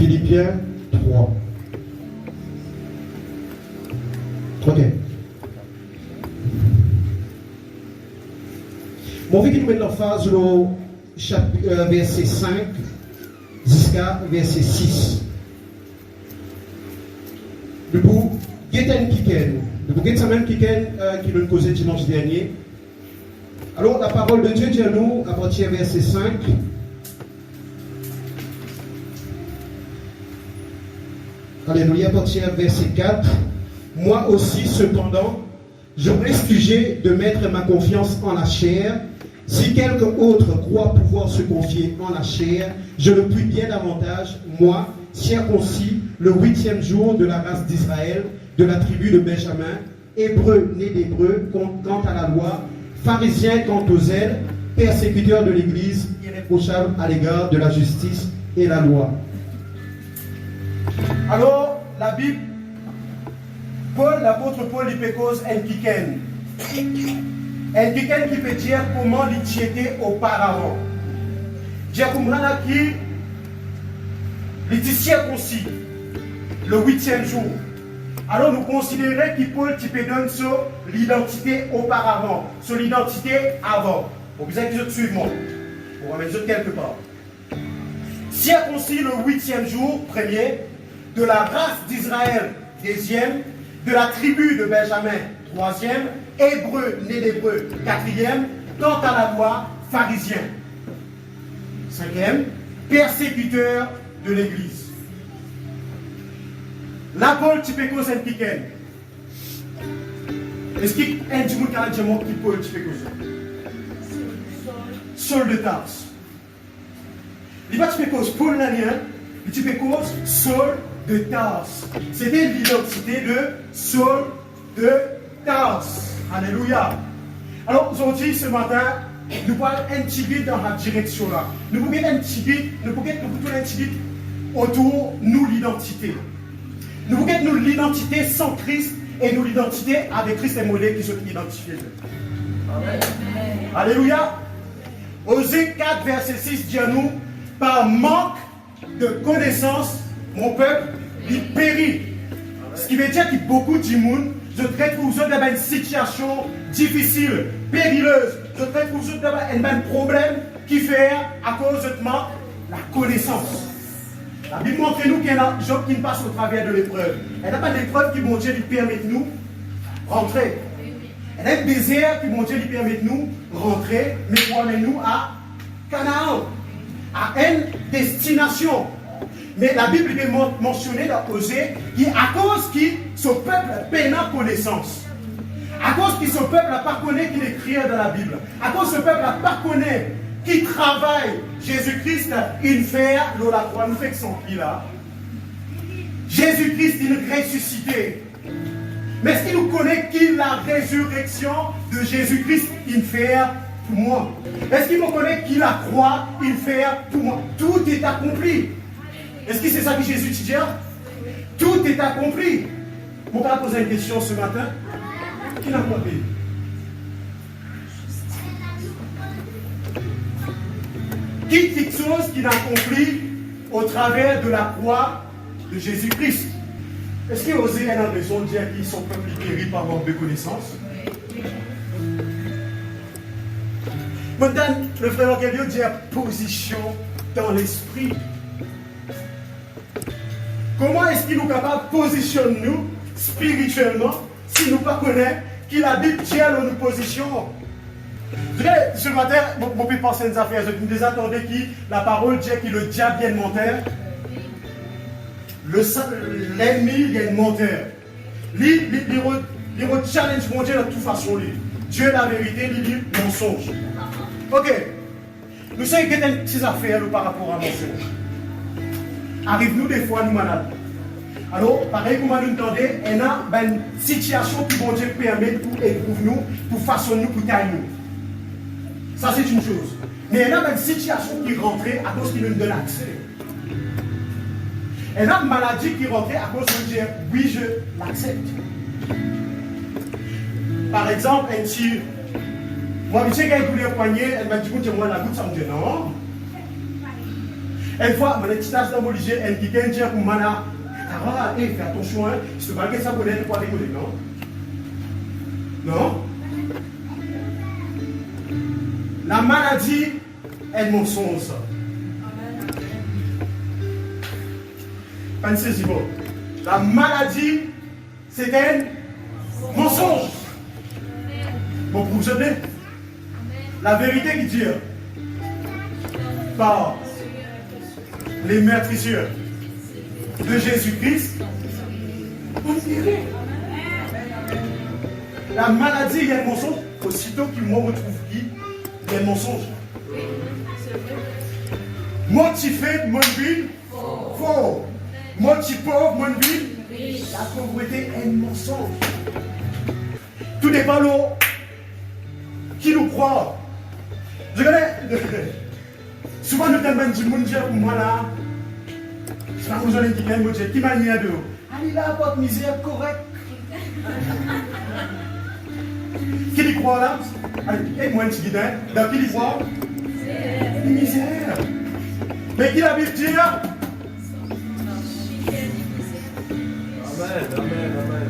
Philippiens 3. Ok. Mon vécu nous met en phase le verset 5 jusqu'à verset 6. Le bout, Géten Kiken. Le bout Géten même Kiken qui nous causait dimanche dernier. Alors la parole de Dieu dit à nous à partir du verset 5. Alléluia, à partir du verset 4. Moi aussi, cependant, je reste sujet de mettre ma confiance en la chair. Si quelqu'un autre croit pouvoir se confier en la chair, je le puis bien davantage, moi, circoncis, le 8e jour de la race d'Israël, de la tribu de Benjamin, hébreu né d'hébreu, quant à la loi, pharisien quant aux ailes, persécuteur de l'Église, irréprochable à l'égard de la justice et la loi. Alors, la Bible, l'apôtre Paul, il peut cause un kiken. Un kiken qui peut dire comment il était auparavant. Dire comment il était circoncis le 8e jour. Alors nous considérons que Paul peut donner sur l'identité auparavant, sur l'identité avant. Vous besoin que je suive moi. On va mettre quelque part. Circoncis le 8e jour, premier, de la race d'Israël, deuxième, de la tribu de Benjamin, troisième, hébreu, né d'hébreu, quatrième, quant à la loi, pharisien. Cinquième, persécuteur de l'Église. La Paul, tu peux causer un piquet. Est-ce qu'il y a un petit canadien qui Paul, tu peux causer? Saul de Tarse. Il va tu peux causer Paul l'année, tu peux causer Saul de Tarse. C'était l'identité de Saul de Tarse. Alléluia. Alors aujourd'hui, ce matin, nous parlons un petit bit dans la direction là. Nous pouvons un petit bit, nous pouvons un petit bit autour de nous l'identité. Nous pouvons nous l'identité sans Christ et nous l'identité avec Christ et modèle qui sont identifiés. Amen. Alléluia. Osée 4, verset 6 dit à nous, par manque de connaissance, mon peuple, il périt. Ce qui veut dire que beaucoup de monde, je traite pour vous dans une situation difficile, périleuse. Je traite pour vous dans un problème qui fait à cause de manque la connaissance. La Bible montre nous qu'il y a un Job qui passe au travers de l'épreuve. Elle n'a pas d'épreuve qui, mon Dieu, lui permet de nous rentrer. Elle a un désert qui, mon Dieu, lui permet de nous rentrer, mais pour amener nous à Canaan, à une destination. Mais la Bible est mentionnée dans Osée qui, à cause que ce peuple peine la connaissance, à cause que ce peuple n'a pas connu qu'il écrit dans la Bible, à cause que ce peuple n'a pas connu qui travaille Jésus-Christ, il fait la croix, nous fait que son pied là. Jésus-Christ, il est ressuscité. Mais est-ce qu'il nous connaît qui la résurrection de Jésus-Christ, il fait pour moi? Est-ce qu'il nous connaît qui la croix, il fait pour moi? Tout est accompli. Est-ce que c'est ça que Jésus dit? Tout est accompli. On va poser une question ce matin. Qui l'a accompli? Qui quelque chose qu'il a accompli au travers de la croix de Jésus-Christ? Est-ce qu'il a osé une raison de dire qu'ils sont peuple péri par manque de connaissance? Maintenant, le frère Kelvio dit position dans l'esprit. Comment est-ce qu'il nous capable de positionner nous spirituellement si nous ne connaissons pas qui la Bible tient dans nos positions? Ce matin, mon père pense à une affaire. Je vous attendais qui la parole dit que le diable vient de mentir. L'ennemi vient de mentir. Il challenge mon Dieu de toute façon. Dieu est la vérité, il dit mensonge. Ok. Nous savons qu'il y a des petites affaires par rapport à mensonge. Arrive-nous des fois, nous malades. Alors, pareil, comme nous entendez, il y a une situation que mon Dieu permet pour éprouver nous, pour façonner nous, pour tailler nous. Ça, c'est une chose. Mais il y a une situation qui rentrait à cause qu'il nous donne accès. Il y a une maladie qui rentrait à cause de dire oui, je l'accepte. Par exemple, un petit. Moi, je sais qu'elle voulait poignet, elle m'a dit moi, la goutte, ça me dit non. Une fois, mon petit tasse dans mon lit, elle dit qu'elle dit pour mana. Fais attention, hein. Si tu ne que ça pour être quoi décoller, non? Non? La maladie est mensonge. Pensez-y, bon. La maladie, c'est un mensonge. Bon, pour vous aider, la vérité qui dit par les meurtrissures de Jésus-Christ, on guérit. La maladie, il y a un mensonge. Aussitôt qu'il me retrouve qui, il y a un mensonge. Motivé, mon ville, faux. Motivé, pauvre, mon ville, la pauvreté est un mensonge. Tout dépend de qui nous croit. Je connais. Souvent, nous demandons du monde pour moi là. Je ne sais pas si vous avez dit qui manière de. Allez là, votre misère correcte. Qui y croit là? Et moi, un petit guidin. Dans qui y croit? Misère. Mais qui la Bible dit? Amen, amen, amen.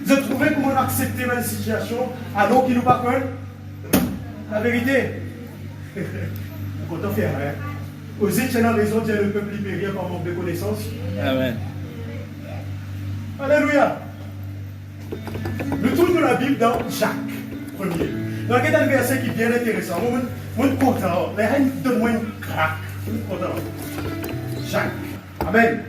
Vous trouvez comment accepter ma situation alors qu'il nous pas connu? La vérité. Content faire, hein? Aux éternels raison, Dieu le peuple libéré par manque de connaissance. Amen. Alléluia. Nous tournons la Bible dans Jacques 1er. Dans un verset qui est bien intéressant. Moi, je suis content. Les reines donnent-moi une craque. Je suis content. Jacques. Amen.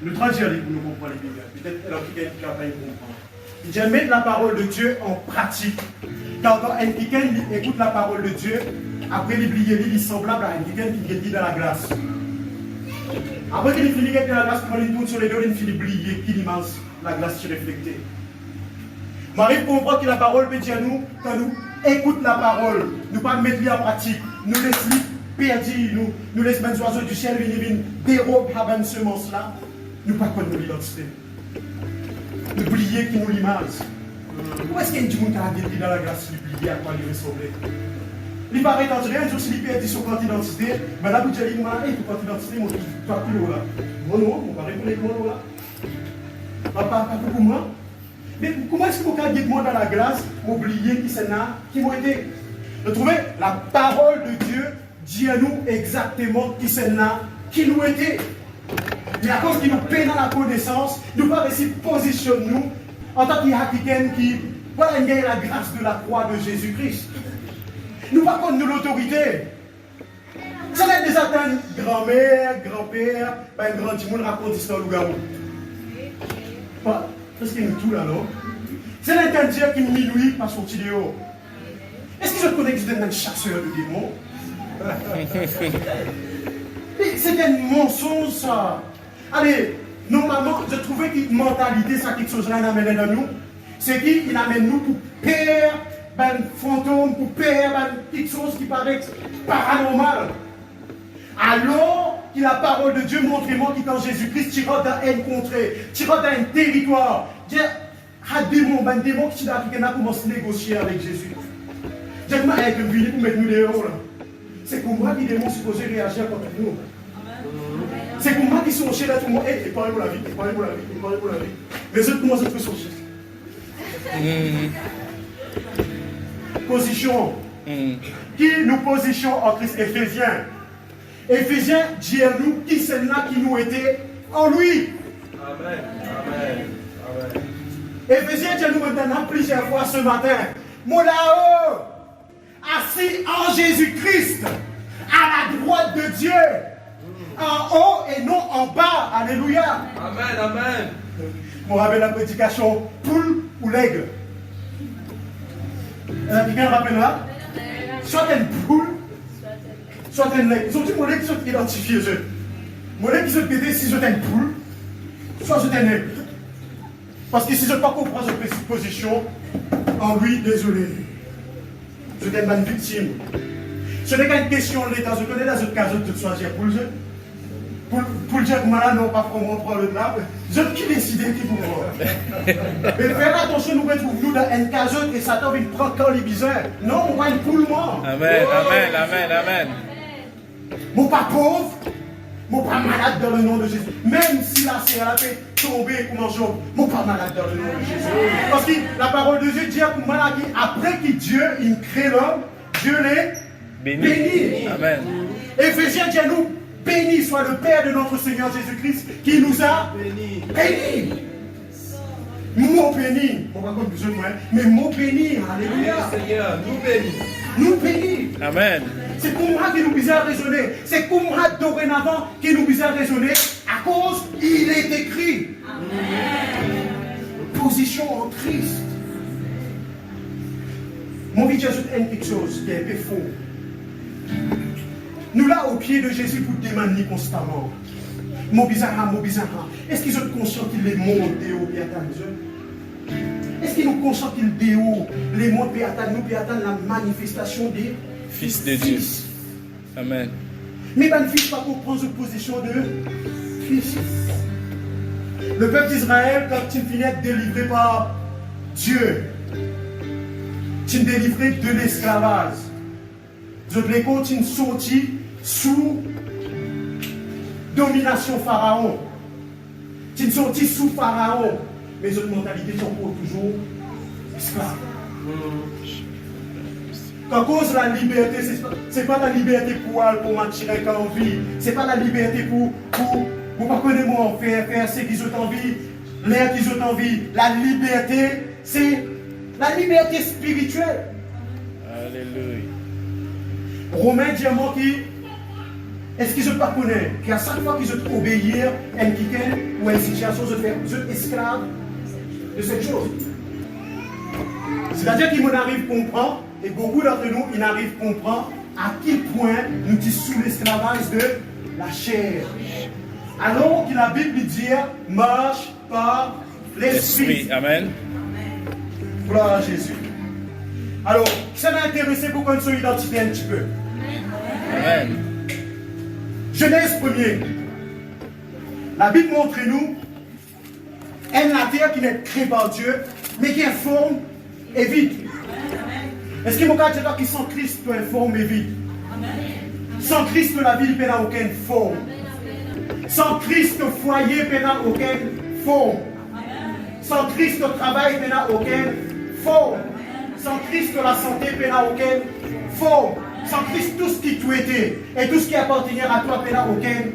Le traduire pour nous comprendre les Bibles. Peut-être alors qu'il y a une campagne pour comprendre. Il dit mettre la parole de Dieu en pratique. Quand quelqu'un écoute la parole de Dieu, après il est semblable à quelqu'un qui dit dans la glace. Après qu'il finit dans la glace, quand il tourne sur les deux, il finit oublier qu'il immense la glace qui reflétée. Marie comprend que la parole peut dire à nous, quand nous écoutons la parole, nous ne pas mettre en pratique, nous laissons perdus, nous laissons les oiseaux du ciel venir dérober avant ce semence-là, nous ne pas connaître l'identité. Nous oublier qui nous l'image. Où est-ce qu'il y a du monde qui a dit dans la glace, il oublie à quoi il ressemblait? Il paraît dans un jour, s'il perd son compte d'identité, mais là, vous dites, moi, et ton compte d'identité, mon papier là. Mon nom, mon pari pour les mots là. Pas pour moi. Mais comment est-ce que vous avez dit moi dans la glace, m'oublier qui c'est là, qui m'ont été? Vous trouvez, la parole de Dieu dit à nous exactement qui c'est là, qui nous était. Mais à cause qu'il nous paie dans la connaissance, nous pas réussir positionner nous en tant qu'Africains qui voilà gagner la grâce de la croix de Jésus-Christ. Nous pas contre nous l'autorité. Ça n'est déjà un grand-mère, grand-père, un grand petit monde raconte l'histoire du garou. Qu'est-ce qu'il nous tout là, non? C'est un Dieu qui m'illuit par son petit déo. Est-ce que je connais que je suis un chasseur de démons? C'est un mensonge ça. Allez, normalement, je trouvais qu'une mentalité, ça quelque chose là, il amène dans nous. C'est qu'il amène nous pour perdre un fantôme, pour perdre quelque chose qui paraît paranormal. Alors que la parole de Dieu montre-moi qu'en Jésus-Christ, tu rentres dans une contrée, tu rentres dans un territoire. Dieu a des démons, un démon qui a commencé à négocier avec Jésus. Dieu m'a dit que pour mettre nous dehors. C'est pour moi que les démons sont supposés réagir contre nous. C'est pour moi qui sont chez là tout le monde. Et parlez-moi la vie, parlez-moi la vie, parlez-moi la vie. Les autres commencent à être sortir. Position. Qui nous position en Christ? Éphésiens. Éphésiens dit à nous qui c'est là qui nous était en lui. Amen. Amen. Amen. Éphésiens dit à nous maintenant plusieurs fois ce matin. Mon là-haut, assis en Jésus-Christ, à la droite de Dieu. En haut et non en bas. Alléluia. Amen, amen. Je me rappelle la prédication poule ou l'aigle. Quelqu'un rappelle là? Soit une poule, soit un aigle. Ils ont dit mon aigle qui sont identifiés. Mon aigle qui sont pétés si je suis une poule, soit je suis un aigle. Parce que si je ne peux pas comprendre cette position, en lui, désolé. Je suis une victime. Ce n'est qu'une question de l'État. Je connais la autre cas de choisir pour le jeu. Pour dire que moi non, pas prendre le là. Je qui décide qui pour moi. Mais faire attention, nous retrouvons dans une casotte et Satan vient prendre quand les bizarres. Non, on va une poule moi. Amen, amen, amen, amen. Mon pas pauvre, mon pas malade dans le nom de Jésus. Même si la serre a fait tomber pour manger, mon pas malade dans le nom de Jésus. Parce que la parole de Dieu dit pour maladie, après que Dieu il crée l'homme, Dieu les bénit. Amen. Éphésiens dit à nous, béni soit le Père de notre Seigneur Jésus-Christ qui nous a bénis. Mot béni, on va comme besoin de moi, mais mot béni, alléluia. Seigneur, nous bénis. Nous bénis. Amen. C'est pour moi qui nous bizarre raisonner. C'est pour moi dorénavant qui nous bizarre raisonner à cause il est écrit. Position en Christ. Mon vie, j'ajoute quelque chose qui est un peu faux. Nous là au pied de Jésus pour demander constamment. Mon bizarre. Est-ce qu'ils sont conscients qu'il est monde au pied à Dieu? Est-ce qu'ils sont conscients qu'il est haut les mondes pied à nous pied à la manifestation des Fils de Dieu. Amen. Mais ben fils pas pour prendre une position de fils. Le peuple d'Israël, quand il finit d'être délivré par Dieu, il délivré de l'esclavage. Les autres l'écoute, il sorti sous domination Pharaon. Il sorti sous Pharaon. Mais les autres mentalités sont toujours esclaves. Quand cause la liberté, ce n'est pas la liberté pour m'attirer qu'en vie. Ce n'est pas la liberté pour pas connaître moi, faire ce qu'ils ont envie, l'air qu'ils ont envie. La liberté, c'est la liberté spirituelle. Alléluia. Romain dit à moi qui, est-ce qu'ils ne pas connaissent qu'à chaque fois qu'ils ont obéir à un quelqu'un ou à une situation, ils sont esclaves de cette chose. C'est-à-dire qu'ils m'arrivent à comprendre. Et beaucoup d'entre nous, ils n'arrivent à comprendre à quel point nous sommes sous l'esclavage de la chair. Alors que la Bible dit, marche par l'esprit. Amen. Gloire à Jésus. Alors, ça m'a intéressé pour qu'on soit identifié un petit peu. Amen. Genèse 1er. La Bible montre nous, elle la terre qui n'est créée par Dieu, mais qui est forme et vide. Est-ce qu'il y a des gens qui sans Christ peut être forme et vide? Sans Christ, la vie n'a aucune forme. Sans Christ, le foyer n'a aucune forme. Sans Christ, le travail n'a aucune forme. Sans Christ, la santé n'a aucune forme. Sans Christ, tout ce qui t'a été et tout ce qui appartient à toi n'a aucune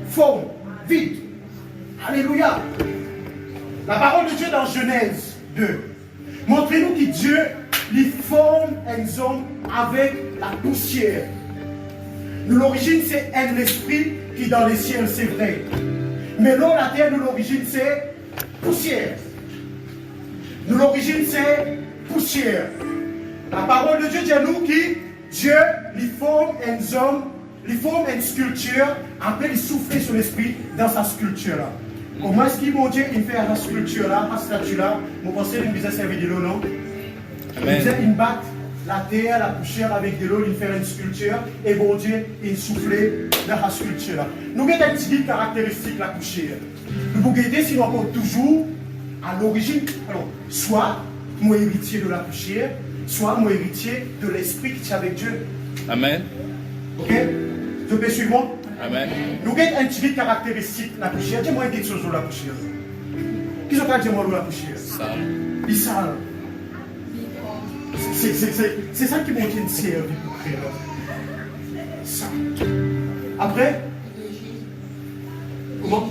forme. Vide. Alléluia. La parole de Dieu dans Genèse 2. Montrez-nous que Dieu lui forme un homme avec la poussière. L'origine, c'est un esprit qui dans les ciels, c'est vrai. Mais là, la terre, l'origine, c'est poussière. L'origine, c'est poussière. La parole de Dieu dit à nous que Dieu lui forme un homme, lui forme une sculpture, après il souffle sur l'esprit dans sa sculpture-là. Comment est-ce qu'il, mon Dieu, il fait la sculpture-là, la statue-là? Vous pensez qu'il nous a servi de l'eau, non? Amen. Il bat la terre, la poussière avec de l'eau, il fait une sculpture, et bon Dieu, il souffle dans la sculpture-là. Nous avons une petite caractéristique, la poussière. Nous pouvons aider si nous avons toujours à l'origine. Alors, soit mon héritier de la poussière, soit mon héritier de l'esprit qui est avec Dieu. Amen. Ok? Je peux suivre? Amen. Nous avons une petite caractéristique, la poussière. Dis-moi quelque chose sur la poussière. Qu'est-ce que tu as dit, la poussière? Sale. Il sale. C'est ça qui m'a été servi pour créer l'homme. Ça. Après, comment?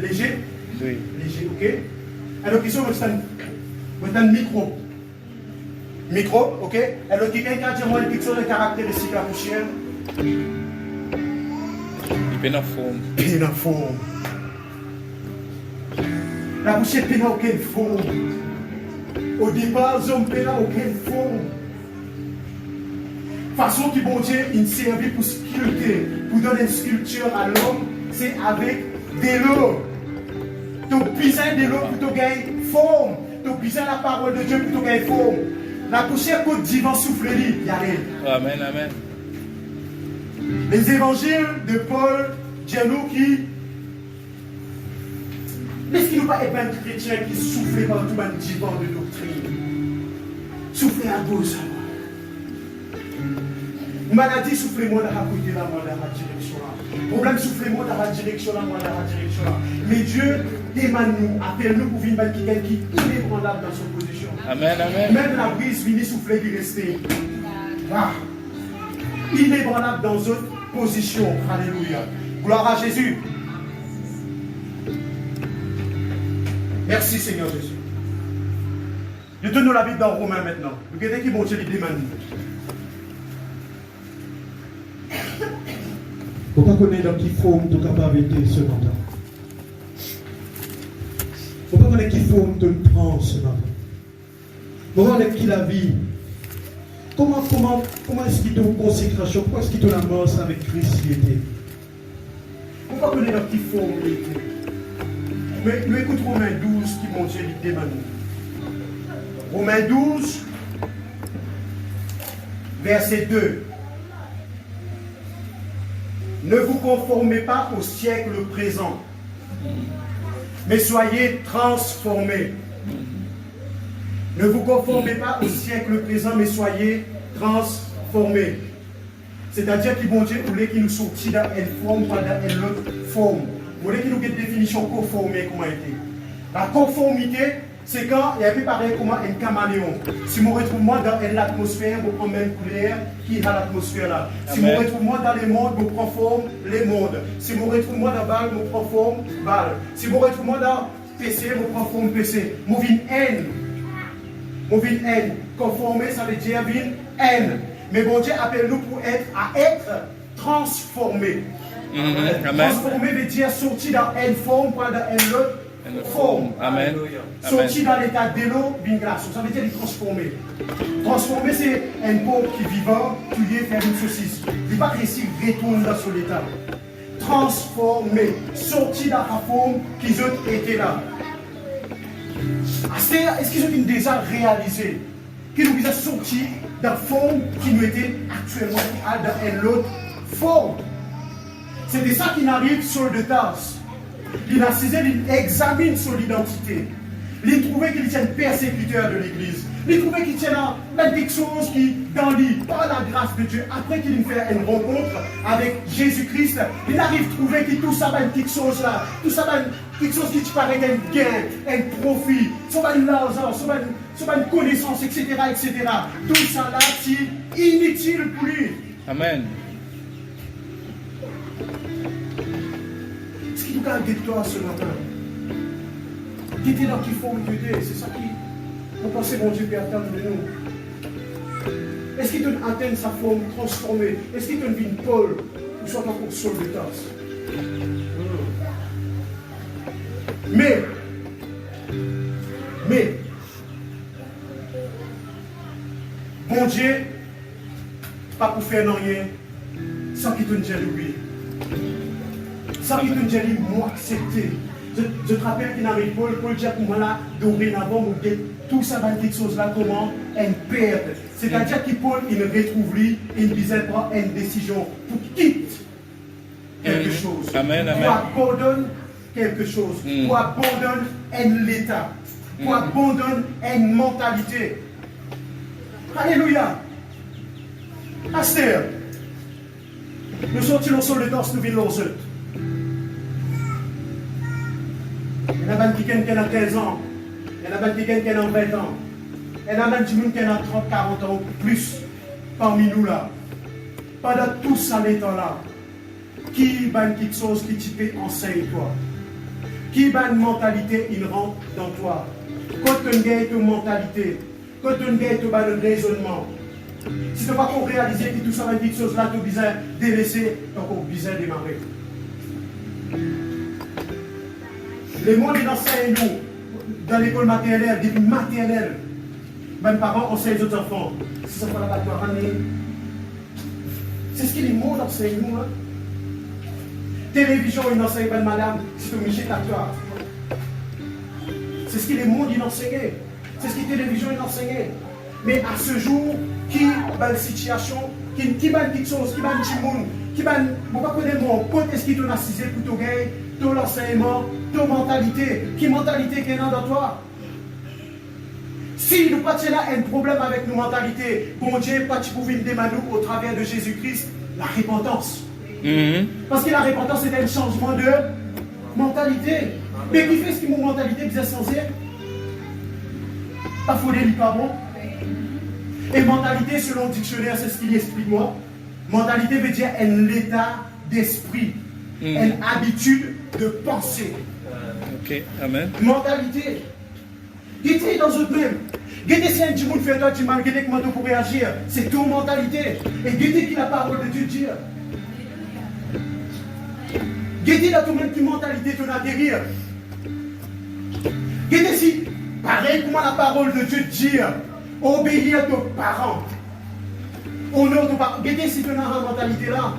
Léger? Oui. Léger, ok? Alors, question, c'est un micro. Micro, ok? Alors, quelqu'un qui a dit moi une question de caractéristique de la poussière? Il peine en forme. Pénaforme. La poussière n'a aucune forme. Au départ, les hommes n'ont aucune forme. Façon que bon Dieu, il servait pour sculpter, pour donner une sculpture à l'homme, c'est avec de l'eau. Tu as besoin de l'eau pour te gagner forme. Tu as besoin de la parole de Dieu pour te gagner forme. La poussière que Dieu va souffler, il y a elle. Amen, amen. Les évangiles de Paul, Diallo qui. Est-ce qu'il n'y a pas un chrétien qui souffle par tout un divan de doctrine? Souffler à beau savoir. Maladie, soufflez-moi dans la côté là, moi dans la direction là. Problème, soufflez-moi dans la direction là, moi dans la direction là. Mais Dieu demande nous, appelle-nous pour venir battre quelqu'un qui est inébranlable dans son position. Amen, amen. Même la brise, venez souffler, qui rester. Ah. Inébranlable dans une position. Alléluia. Gloire à Jésus. Merci Seigneur Jésus. Je donne nous la Bible dans Romains maintenant. Regardez qui bon Dieu les demande. Faut pas connaître dans qui forme tout capable d'être ce matin. Faut pas connaître qui forme de le prendre ce matin. Faut pas connaître qui la vie. Comment est-ce qu'il te consécration? Pourquoi est-ce qu'il te la mort avec Christ qui était? Faut pas connaître dans qui forme il était. Mais nous écoutons Romains 12 qui mon Dieu les demande. Romains 12, verset 2. Ne vous conformez pas au siècle présent, mais soyez transformés. Ne vous conformez pas au siècle présent, mais soyez transformés. C'est-à-dire que bon Dieu voulait qu'il nous sortit dans une forme, pas dans une autre forme. Vous voulez qu'il nous ait une définition conformée, comment était. La conformité, c'est quand il y a un peu pareil comme un caméléon. Si je me retrouve moi dans l'atmosphère, je prends même couleur qui est dans l'atmosphère là. Si je me retrouve moi dans les mondes, je prends forme les mondes. Si je me retrouve moi dans balle, je prends forme balle. Si je me retrouve moi dans PC, je prends forme PC. Je vis haine. Je vis haine. Conformer, ça veut dire vivre haine. Mais bon Dieu appelle nous pour être transformés. Transformer veut dire sortir dans une forme, pas dans une autre. Forme. Amen. Sortir dans l'état de l'eau, bingrasso. Ça veut dire transformer. Transformer, c'est un pot qui est vivant, qui vient faire une saucisse. Il ne pas réussir à retourner dans son état. Transformer. Sortir dans la forme qu'ils ont été là. Est-ce qu'ils ont déjà réalisé qu'ils nous ont sorti dans la forme qui nous était actuellement dans une autre forme? C'est de ça qui n'arrive sur le Tarse. Il a cisé, il examine son identité. Il trouvait qu'il était un persécuteur de l'Église. Il trouvait qu'il était dans quelque chose qui, dans lui, par la grâce de Dieu, après qu'il fait une rencontre avec Jésus-Christ, il arrive à trouver que tout ça va être quelque chose là, tout ça va être quelque chose qui paraît un gain, un profit, ça va être l'argent, ça va être une connaissance, etc., etc. Tout ça là, c'est inutile pour lui. Amen. Est-ce qu'il nous garde de toi ce matin? Qui était dans qui forme Dieu était? C'est ça qui. On pensait mon Dieu peut attendre de nous. Est-ce qu'il donne atteindre sa forme transformée? Est-ce qu'il donne une Paul ou soit encore sur le Tarse? Mais, bon Dieu, pas pour faire rien, sans qu'il donne déjà lui. Sans qu'il donne déjà lui, moi accepter. Je te rappelle qu'il n'arrive pas, Paul dit pour moi là, dorénavant, tout ça va être quelque chose là, comment une perte. C'est-à-dire que Paul, il retrouve lui, il ne disait pas une décision pour quitter quelque chose. Amen, amen. Pour abandonner quelque chose, pour abandonner un état, pour abandonner une mentalité. Alléluia. Astère, nous sortons sur le danse, nous venons aux autres. Il y en a quelqu'un qui a 13 ans, il y en a quelqu'un qui a 20 ans, il y en a même qui a 30, 40 ans ou plus parmi nous là. Pendant tout ça, les temps-là, qui va quelque chose qui te enseigne toi? Qui va une mentalité, il rentre dans toi? Quand tu as une mentalité, quand tu as un raisonnement, si tu n'as pas réalisé que tout ça va être quelque chose là, tu as besoin de laisser, tu as encore besoin de démarrer. Les mots qui enseignent nous, dans l'école maternelle, des maternelles, même parents enseignent les autres enfants. Si ça ne va pas toi ramener. C'est ce que les mots enseignent nous. Hein? Télévision, ils n'enseignent pas de madame, si tu es à toi. C'est ce que les mots ils enseignaient. C'est ce que la télévision ils enseignaient. Mais à ce jour, qui va une situation, qui va quelque chose, qui va un petit monde, qui va, on va connaître mon côté, est-ce qu'il t'a assisé pour ton gay, ton enseignement, ton mentalité, qui mentalité qu'il y a dans toi? Si Si nous pas là un problème avec nos mentalités, bon Dieu, pas tu pouvais nous demander au travers de Jésus-Christ la repentance. Parce que la repentance c'est un changement de mentalité. Mais qui fait ce que mon mentalité est censée? Pas fondé, pas bon. Et mentalité, selon le dictionnaire, c'est ce qu'il explique moi. Mentalité veut dire un état d'esprit, une habitude de penser. Ok, amen. Mentalité. Guettez dans eux même. Guettez si un petit monde fait toi du mal, guettez comment pour réagir. C'est ton mentalité. Et guettez qui la parole de Dieu dit. Guettez dans ton même qui mentalité ton atterrir. Guettez si, pareil comment la parole de Dieu dit. Obéir à tes parents. Honore tes parents. Guettez si tu as la mentalité là.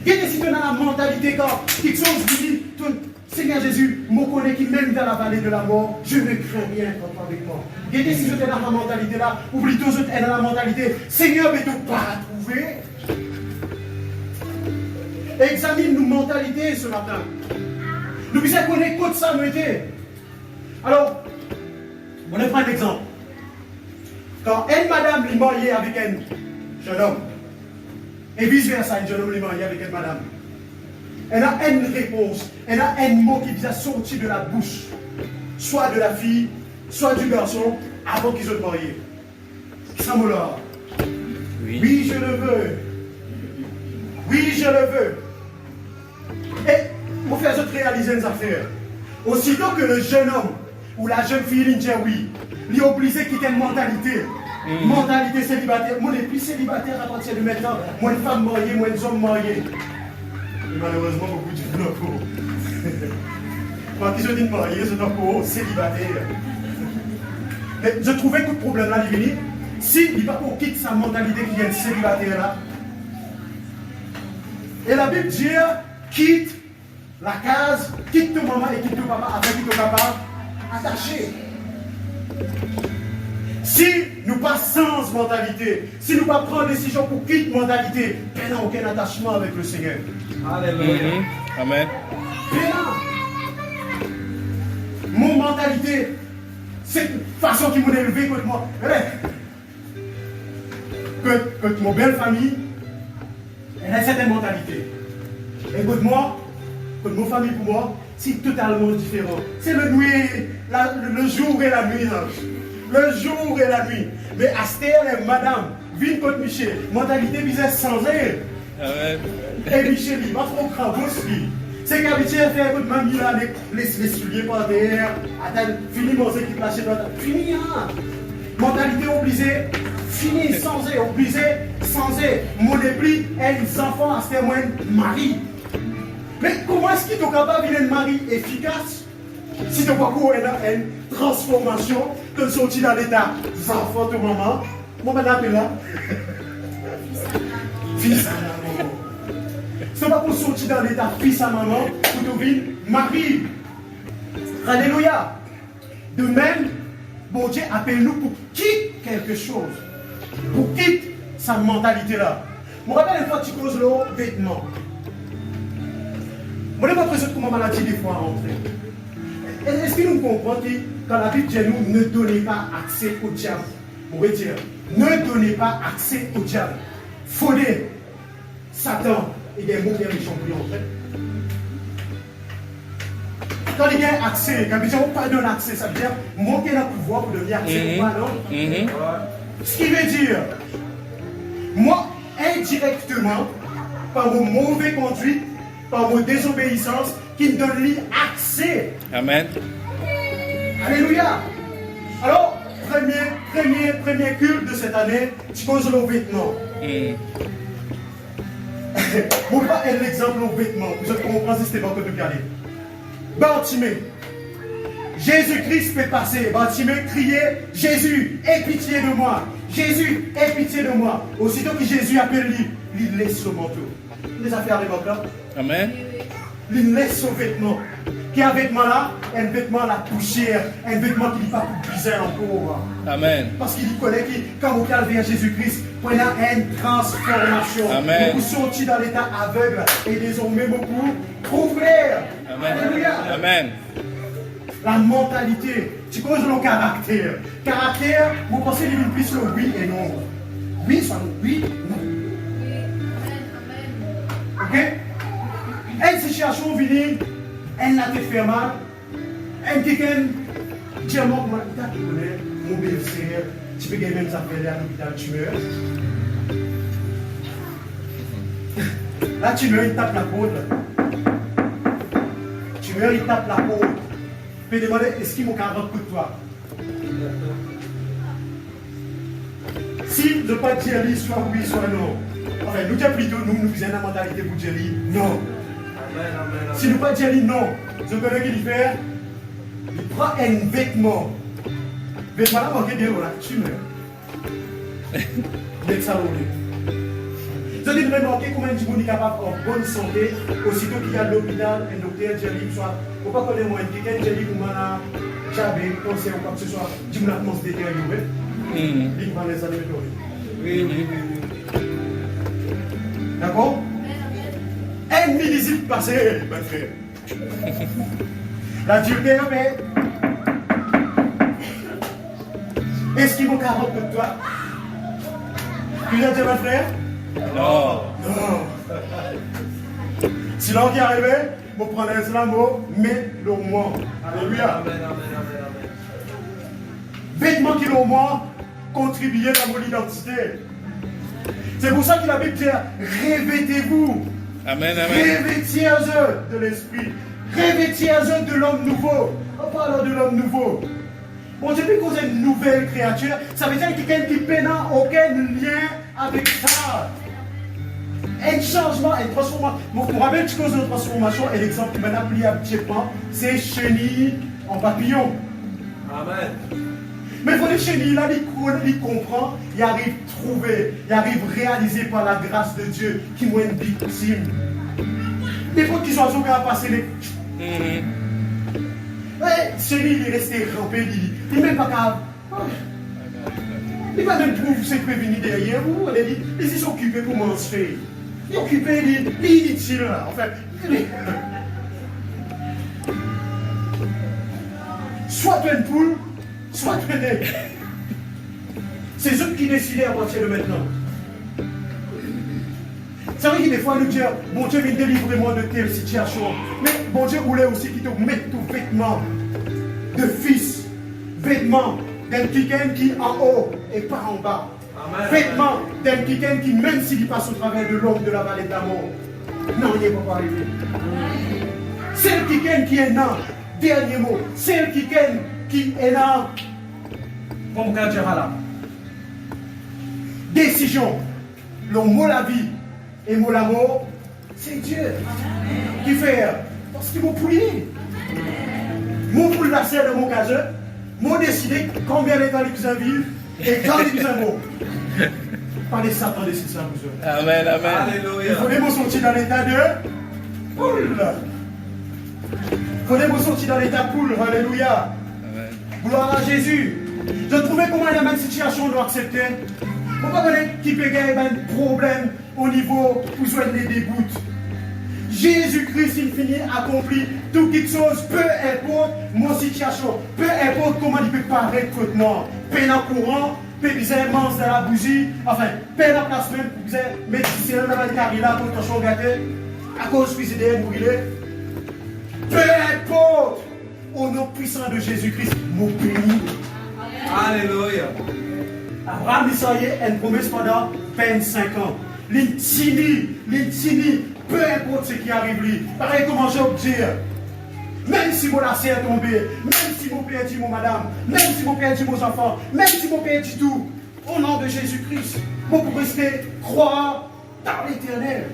Guettez si tu as la mentalité quand quelque chose dit, Seigneur Jésus, me connaît qui même dans la vallée de la mort, je ne crains rien contre avec moi. Guettez si je suis dans la mentalité là, ou plutôt je suis dans la mentalité, Seigneur, mais tu pas trouvé. Examine nos mentalités ce matin. Nous puissions connaître quoi ça nous était. Alors, on va prendre un exemple. Quand une madame est mariée avec un jeune homme, et vice-versa, un jeune homme est marié avec une madame, elle a une réponse, elle a un mot qui vient sortir de la bouche, soit de la fille, soit du garçon, avant qu'ils soient mariés. Ça me l'a. Oui, je le veux. Oui, je le veux. Et pour faire ça, réaliser une affaire. Aussitôt que le jeune homme ou la jeune fille dit oui, il est obligé de quitter une mentalité. Mentalité célibataire. Moi, je suis plus célibataire à partir de maintenant. Moi, une femme mariée, moi, un homme marié. Et malheureusement, beaucoup de gens n'ont pas. Quand ils sont mariés, ils sont célibataires. Mais je trouvais que le problème là, il vient. Si il va pas quitter sa mentalité qui est célibataire là. Et la Bible dit quitte la case, quitte ton maman et quitte ton papa afin que tu sois capable attaché. Si nous pas sans mentalité, si nous pas prendre décision pour quitter mentalité, il n'y a aucun attachement avec le Seigneur. Alléluia. Amen. Mon mentalité, c'est une façon qui m'a élevé contre moi. Que mon belle famille, elle a une certaine mentalité. Et contre moi, contre mon famille pour moi, c'est totalement différent. C'est le jour et la nuit. Le jour et la nuit. Mais Astère et madame, vine contre Michel, mentalité bizarre sans elle. Amen. Et Michel, il va trop cravoir aussi. C'est qu'habitué à faire votre mamie là, les souliers par terre, attends, fini mon équipe là chez toi. Fini, hein. Mentalité obligée, fini sans elle, obligée sans elle. Mon dépli, les enfants, Astère, moi, mari. Mais comment est-ce qu'il est capable d'un mari efficace si tu vois une transformation que sorti dans l'état enfants de maman, mon madame est là. Fils à maman. C'est pas pour sortir dans l'état fils à maman pour devenir mari. Alléluia. De même, bon Dieu appelle-nous pour quitter quelque chose. Pour quitter sa mentalité là. Je me rappelle une fois que tu causes le vêtement. Je vais vous présenter comment maladie des fois rentrer. Est-ce que nous comprenons que quand la Bible dit nous ne donnez pas accès au diable? On veut dire, ne donnez pas accès au diable. Faudez, Satan, il y a un mot qui est méchant pour lui en fait. Quand il y a accès, quand il dit pas donner accès, ça veut dire manquer le pouvoir pour devenir accès ou pas, non? Ce qui veut dire, moi, indirectement, par mon mauvais conduite, par mon désobéissance, qui me donne lui accès. Amen. Alléluia. Alors, premier culte de cette année, tu poses le vêtement. Pour pas être l'exemple au vêtement, vous comprenez si c'était pas que de garder. Bartimée. Jésus-Christ peut passer. Bartimée criait, Jésus, aie pitié de moi. Jésus, aie pitié de moi. Aussitôt que Jésus appelle lui, il laisse le manteau. Les affaires de là. Amen. Il laisse son vêtement. Qui est un vêtement là? Un vêtement la poussière. Un vêtement qui n'est pas plus bizarre encore. Amen. Parce qu'il connaît que quand vous calvez à Jésus-Christ, il y a une transformation. Amen. Beaucoup sortis dans l'état aveugle et désormais beaucoup trouvent clair. Amen. Alléluia. Amen. la mentalité, tu causes le caractère. Caractère, vous pensez qu'il est plus le oui et non. Oui, soit oui, non. Ok? Une situation venue, elle n'a pas fait mal. Elle dit qu'elle dit à moi, mon belle-sœur, tu peux gagner même ça à l'hôpital, tu meurs. Là, tu meurs, il tape la côte. Tu meurs, il tape la côte. Tu peux demander, est-ce qu'il m'a carotte pour toi? Si ne pas dire oui, soit oui, soit non. Enfin, nous disons plutôt, nous faisons la mentalité pour dire non. Si nous pas dire non, je connais qu'il fait, il prend un vêtement. Mais voilà, manquer de là, tu meurs. Dès que ça roule. Je dis de remarquer combien de gens sont capables en bonne santé, aussitôt qu'il y a l'hôpital, un docteur Jelly, soit, on ne peut pas connaître moi, quelqu'un Jelly, ou maintenant, j'avais pensé ou quoi que ce soit, dis-moi la commence détériorée. Il va les améliorer. Oui. D'accord? Un millésime passé, mon frère. La dureté, mais. Est-ce qu'il faut 40 pour toi? Tu l'as dit, mon frère? Non. Si l'on qui est arrivé, vous prenez un slamo, mais le moins. Alléluia. Vêtements qui l'ont moins contribué à mon identité. C'est pour ça que la Bible dit revêtez-vous. Amen, amen. Revêtez-vous de l'esprit. Revêtez-vous de l'homme nouveau. On parle de l'homme nouveau. Bon, depuis qu'on est une nouvelle créature, ça veut dire que quelqu'un qui n'a aucun lien avec ça. Un changement, une transformation. Bon, on rappelle une cause de transformation et l'exemple qui m'a appelé habituellement, c'est chenille en papillon. Amen. Mais pour les chenilles, là, il comprend, il arrive trouver, il arrive réalisé par la grâce de Dieu qui m'a une victime. Des fois qu'ils sont à passer les. Chenille, il est resté rampé, il n'est même pas capable. Il va même trouver ses prévenus derrière vous. Ils sont occupés pour manger. Ils sont occupés, il est inutile là. En fait, soit tu es une poule, soit tu es nègre. C'est eux qui décident à partir de maintenant. C'est vrai que des fois, nous disons, bon Dieu vient délivrer moi de telle situation. Mais bon Dieu voulait aussi qu'il te mette ton vêtement de fils, vêtement d'un quelqu'un qui en haut et pas en bas. Amen. Vêtement d'un quelqu'un qui, même s'il passe au travers de l'ombre de la vallée de la mort, non, il ne va pas arriver. C'est le quelqu'un qui est là, dernier mot, c'est le quelqu'un qui est là, comme on dira là. Décision, le mot la vie et mot la mort, c'est Dieu qui fait, parce qu'il m'a prié. Mon pour la serre de mon caseux, m'ont décidé combien de temps ils ont vivre et quand ils ont mort. Parlez Satan de ça, vous. Amen, amen. Alléluia. Il faut les mots sortir dans l'état de poule. Il faut les mots sortir dans l'état poule. Alléluia. Amen. Gloire à Jésus. Je trouvais comment la même situation doit accepter. On va connaître qui peut gagner un problème au niveau où soit les dégoûts. Jésus-Christ, il finit, accompli toute quelque chose, peu importe mon situation, peu importe comment il peut paraître maintenant. Peine en courant, peu bizarre, mange dans la bougie, enfin, peine en place même, bizarre, médecin dans la carrière, pour ton gâté, à cause de des brûlés. Peu importe, au nom puissant de Jésus-Christ, mon béni. Alléluia. Abraham, il s'en est une promesse pendant 25 ans. L'intini, peu importe ce qui arrive lui. Pareil comment je veux dire. Même si mon lacet est tombé, même si mon père dit mon madame, même si mon père dit mon enfant, même si mon père dit tout, au nom de Jésus-Christ, vous pouvez rester croire dans l'éternel.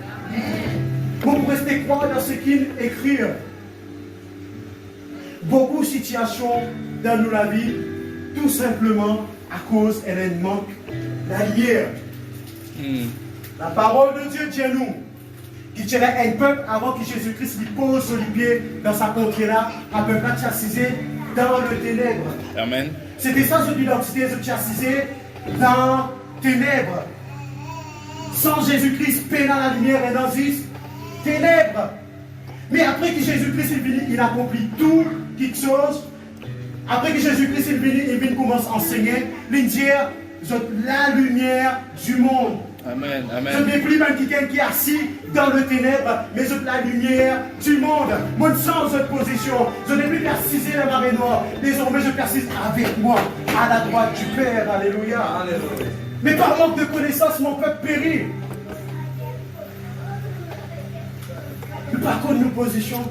Vous pouvez rester croire dans ce qu'il écrit. Beaucoup de situations dans nous la vie, tout simplement à cause d'un manque d'alliés. La parole de Dieu dit à nous qu'il tirait un peuple avant que Jésus-Christ lui pose sur les pieds dans sa contrée-là, un peuple chassisé dans le ténèbre. Amen. C'était ça son identité, se chassisé dans ténèbres. Sans Jésus-Christ, paix dans la lumière et dans les ténèbres. Mais après que Jésus-Christ est venu, il accomplit tout quelque chose Après que Jésus-Christ est venu commence à enseigner, il dit, vous êtes la lumière du monde. Amen. Je Amen. n'ai plus même quelqu'un qui est assis dans le ténèbre, mais je suis la lumière du monde. Moi, sans cette position, je n'ai plus persisté dans la marée noire. Désormais, je persiste avec moi, à la droite du Père. Alléluia. Alléluia. Mais par manque de connaissance, mon peuple périt. Nous pas connaissons nos positions.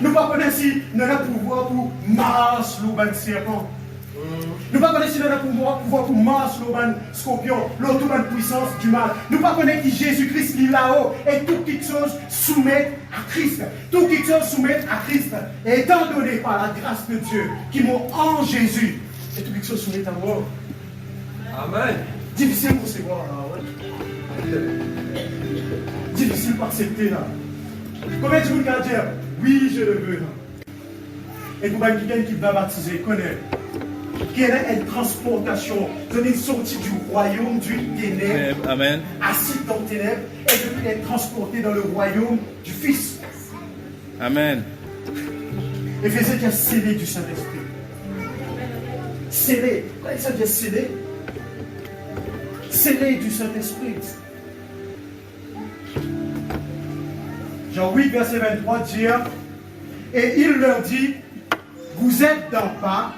Nous pas connaissons si nous avons le pouvoir pour marcher le serpent. Nous ne connaissons pas si nous avons le pouvoir pour marcher le scorpion, l'autre puissance du mal. Nous ne connaissons pas que Jésus-Christ est là-haut et tout quelque chose soumet à Christ. Tout quelque chose soumet à Christ. Et étant donné par la grâce de Dieu qui m'a en Jésus, et tout quelque chose soumet à moi. Amen. Difficile pour recevoir là, ouais. Difficile pour accepter là. Combien de gens qui dire oui, je le veux. Et pour quelqu'un qui va baptiser, connaît qu'il y a une transportation, une sortie du royaume du ténèbre, Amen. assis dans le ténèbre, et de puis être transporté dans le royaume du Fils. Amen. Éphésiens qui a scellé du Saint-Esprit. Scellé. Quand il s'agit de scellé, scellé du Saint-Esprit. Jean 8, verset 23 dit, et il leur dit, vous êtes d'en bas,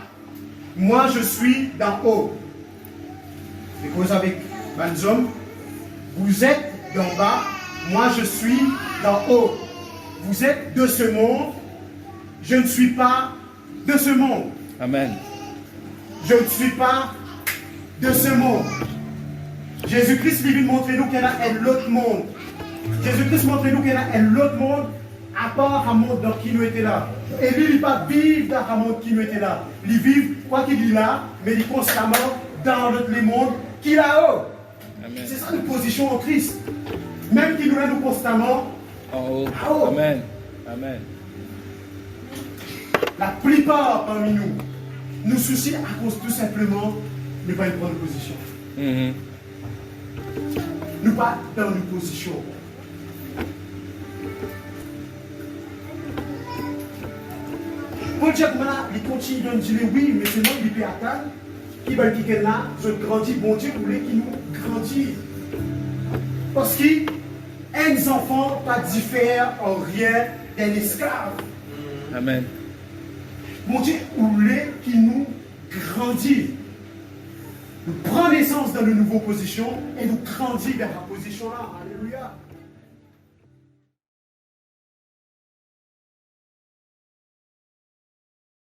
moi je suis d'en haut. Et cause avec Banzom, vous êtes d'en bas, moi je suis d'en haut. Vous êtes de ce monde, je ne suis pas de ce monde. Amen. Je ne suis pas de ce monde. Jésus-Christ lui montrer nous qu'il y a un autre monde. Jésus-Christ montre-nous qu'il y a un autre monde à part un monde dans qui nous était là. Et lui, il ne pas vivre dans un monde qui nous était là. Il vit, quoi qu'il est là, mais il est constamment dans le monde qui est là-haut. C'est ça notre position en Christ. Même qu'il nous a nous constamment En haut. là-haut. Amen. Amen. La plupart parmi nous nous soucient à cause tout simplement de ne pas prendre position. Mhm. Nous pas dans une position. Paul Jackman, il continue de dire oui, mais c'est moi qui peut attendre. Qui va dire que là, je grandis, bon Dieu voulait qu'il nous grandisse. Parce qu'un enfant pas diffère en rien d'un esclave. Amen. Mon Dieu voulait qu'il nous grandisse. Nous prenons naissance dans une nouvelle position et nous grandissons vers la position là. Alléluia.